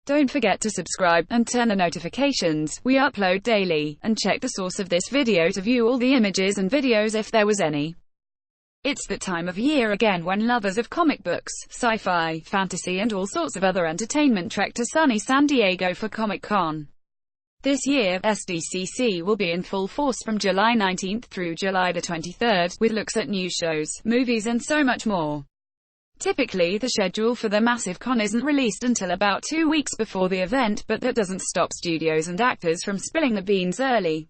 Don't forget to subscribe, and turn on notifications. We upload daily, and check the source of this video to view all the images and videos if there was any. It's that time of year again when lovers of comic books, sci-fi, fantasy and all sorts of other entertainment trek to sunny San Diego for Comic-Con. This year, SDCC will be in full force from July 19th through July the 23rd, with looks at new shows, movies and so much more. Typically, the schedule for the massive con isn't released until about 2 weeks before the event, but that doesn't stop studios and actors from spilling the beans early.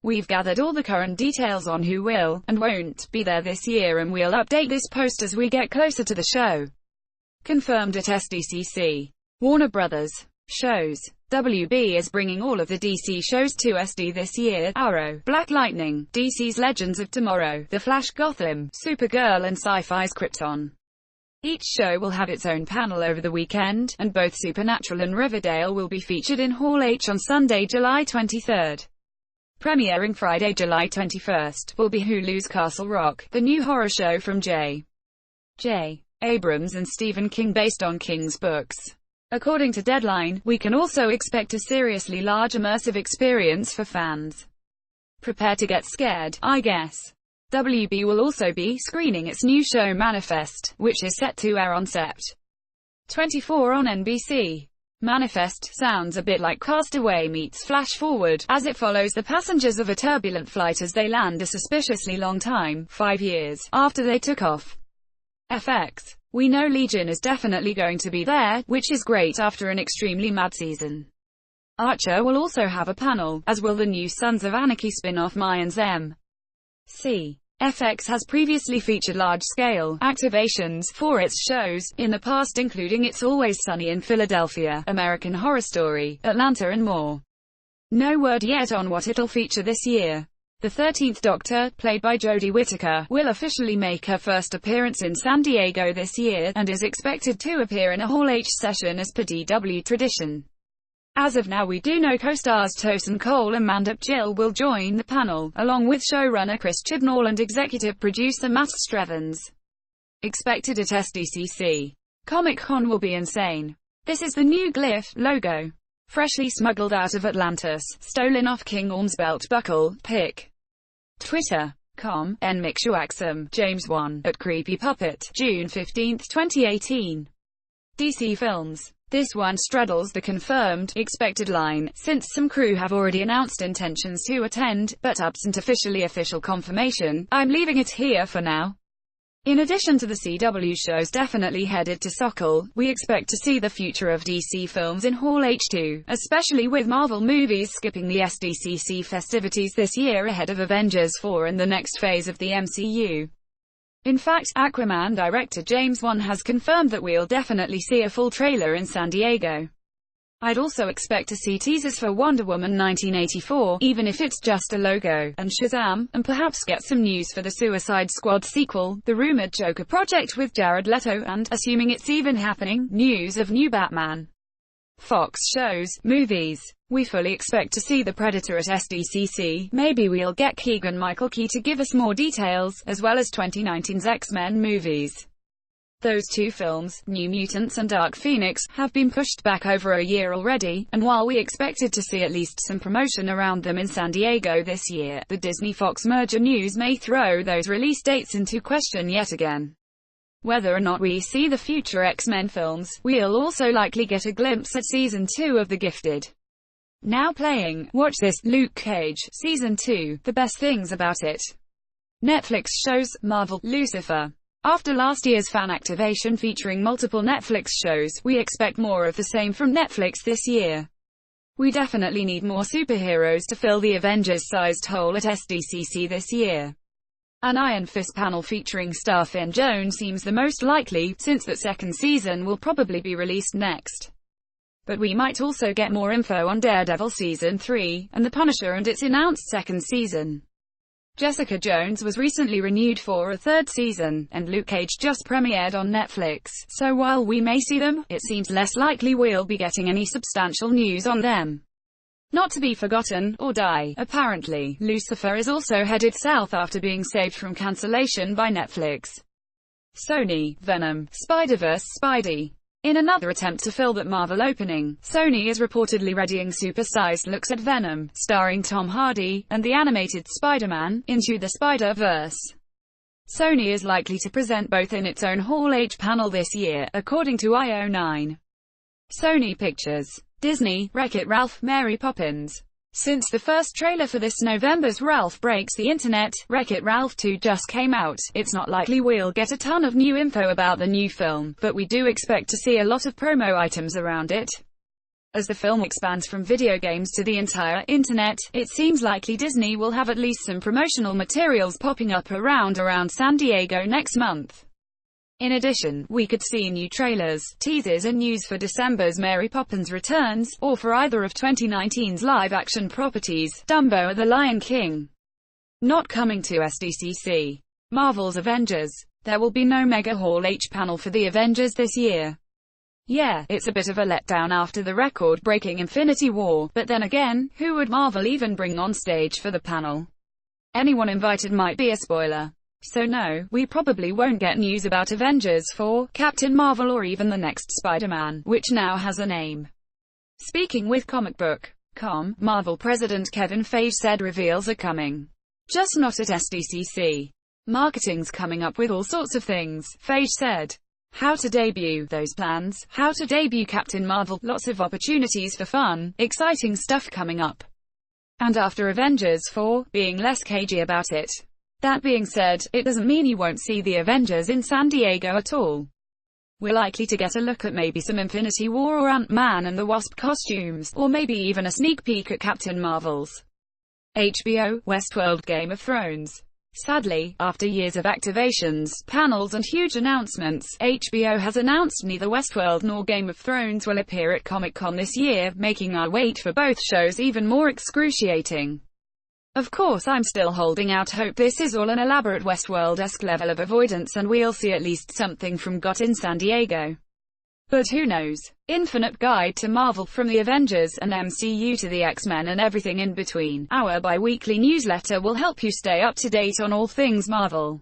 We've gathered all the current details on who will, and won't, be there this year, and we'll update this post as we get closer to the show. Confirmed at SDCC. Warner Brothers. Shows. WB is bringing all of the DC shows to SD this year: Arrow, Black Lightning, DC's Legends of Tomorrow, The Flash, Gotham, Supergirl and Sci-Fi's Krypton. Each show will have its own panel over the weekend, and both Supernatural and Riverdale will be featured in Hall H on Sunday, July 23rd. Premiering Friday, July 21st, will be Hulu's Castle Rock, the new horror show from J.J. Abrams and Stephen King based on King's books. According to Deadline, we can also expect a seriously large immersive experience for fans. Prepare to get scared, I guess. WB will also be screening its new show Manifest, which is set to air on Sept. 24 on NBC. Manifest sounds a bit like Castaway meets Flash Forward, as it follows the passengers of a turbulent flight as they land a suspiciously long time, 5 years, after they took off. FX. We know Legion is definitely going to be there, which is great after an extremely mad season. Archer will also have a panel, as will the new Sons of Anarchy spin-off Mayans M.C. FX has previously featured large-scale activations for its shows in the past, including It's Always Sunny in Philadelphia, American Horror Story, Atlanta and more. No word yet on what it'll feature this year. The 13th Doctor, played by Jodie Whittaker, will officially make her first appearance in San Diego this year, and is expected to appear in a Hall H session as per DW tradition. As of now, we do know co-stars Tosin Cole and Mandup Gill will join the panel, along with showrunner Chris Chibnall and executive producer Matt Strevens. Expected at SDCC. Comic-Con will be insane. This is the new Glyph logo. Freshly smuggled out of Atlantis, stolen off King Orm's belt buckle, pic. Twitter.com, nmixuaxum, James 1, at Creepy Puppet, June 15, 2018. DC Films. This one straddles the confirmed, expected line, since some crew have already announced intentions to attend, but absent official confirmation, I'm leaving it here for now. In addition to the CW shows definitely headed to Sokol, we expect to see the future of DC films in Hall H2, especially with Marvel movies skipping the SDCC festivities this year ahead of Avengers 4 and the next phase of the MCU. In fact, Aquaman director James Wan has confirmed that we'll definitely see a full trailer in San Diego. I'd also expect to see teasers for Wonder Woman 1984, even if it's just a logo, and Shazam, and perhaps get some news for the Suicide Squad sequel, the rumored Joker project with Jared Leto, and, assuming it's even happening, news of new Batman. Fox shows, movies. We fully expect to see The Predator at SDCC, maybe we'll get Keegan-Michael Key to give us more details, as well as 2019's X-Men movies. Those two films, New Mutants and Dark Phoenix, have been pushed back over a year already, and while we expected to see at least some promotion around them in San Diego this year, the Disney-Fox merger news may throw those release dates into question yet again. Whether or not we see the future X-Men films, we'll also likely get a glimpse at Season 2 of The Gifted. Now playing, watch this, Luke Cage, Season 2, the best things about it. Netflix shows, Marvel, Lucifer. After last year's fan activation featuring multiple Netflix shows, we expect more of the same from Netflix this year. We definitely need more superheroes to fill the Avengers-sized hole at SDCC this year. An Iron Fist panel featuring Star Finn Jones seems the most likely, since that second season will probably be released next. But we might also get more info on Daredevil Season 3, and The Punisher and its announced second season. Jessica Jones was recently renewed for a third season, and Luke Cage just premiered on Netflix, so while we may see them, it seems less likely we'll be getting any substantial news on them. Not to be forgotten, or die, apparently, Lucifer is also headed south after being saved from cancellation by Netflix. Sony, Venom, Spider-Verse, Spidey. In another attempt to fill that Marvel opening, Sony is reportedly readying super-sized looks at Venom, starring Tom Hardy, and the animated Spider-Man, Into the Spider-Verse. Sony is likely to present both in its own Hall H panel this year, according to IO9. Sony Pictures. Disney, Wreck-It Ralph, Mary Poppins. Since the first trailer for this November's Ralph Breaks the Internet, Wreck-It Ralph 2 just came out, it's not likely we'll get a ton of new info about the new film, but we do expect to see a lot of promo items around it. As the film expands from video games to the entire internet, it seems likely Disney will have at least some promotional materials popping up around San Diego next month. In addition, we could see new trailers, teasers and news for December's Mary Poppins Returns, or for either of 2019's live-action properties, Dumbo or The Lion King. Not coming to SDCC. Marvel's Avengers. There will be no Mega Hall H panel for the Avengers this year. Yeah, it's a bit of a letdown after the record-breaking Infinity War, but then again, who would Marvel even bring on stage for the panel? Anyone invited might be a spoiler. So no, we probably won't get news about Avengers 4, Captain Marvel or even the next Spider-Man, which now has a name. Speaking with comicbook.com, Marvel president Kevin Feige said reveals are coming. Just not at SDCC. Marketing's coming up with all sorts of things, Feige said. How to debut those plans, how to debut Captain Marvel, lots of opportunities for fun, exciting stuff coming up. And after Avengers 4, being less cagey about it. That being said, it doesn't mean you won't see the Avengers in San Diego at all. We're likely to get a look at maybe some Infinity War or Ant-Man and the Wasp costumes, or maybe even a sneak peek at Captain Marvel's HBO, Westworld, Game of Thrones. Sadly, after years of activations, panels and huge announcements, HBO has announced neither Westworld nor Game of Thrones will appear at Comic-Con this year, making our wait for both shows even more excruciating. Of course I'm still holding out hope this is all an elaborate Westworld-esque level of avoidance and we'll see at least something from GOT in San Diego. But who knows? Infinite Guide to Marvel, from the Avengers and MCU to the X-Men and everything in between. Our bi-weekly newsletter will help you stay up to date on all things Marvel.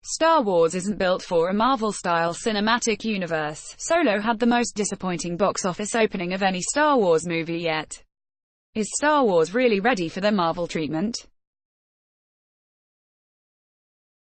Star Wars isn't built for a Marvel-style cinematic universe. Solo had the most disappointing box office opening of any Star Wars movie yet. Is Star Wars really ready for the Marvel treatment?